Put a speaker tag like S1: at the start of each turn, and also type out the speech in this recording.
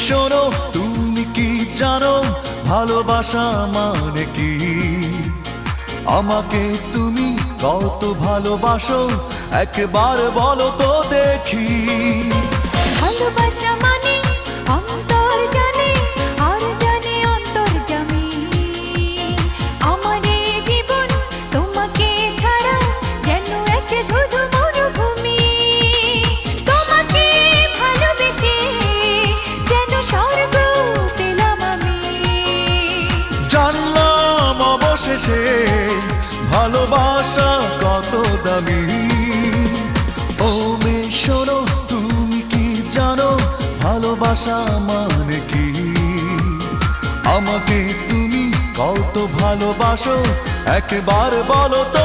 S1: শোনো, তুমি কি জানো ভালোবাসা মানে কি? আমাকে তুমি কত ভালোবাসো একবার বলো তো দেখি।
S2: ভালোবাসা মানে অন্তর জানে আর জানে অন্তর্যামী। আমার এই জীবন তোমাকে ছাড়া যেন এক ধুধু মরুভূমি। তোমাকে ভালোবেসে যেন স্বর্গ পেলাম আমি।
S1: জানলাম অবশেষে ভালোবাসা কত দামি। ও মেয়ে শোনো, তুমি কি জানো ভালোবাসা মানে কি? আমাকে তুমি কত ভালোবাসো একবার বলো তো।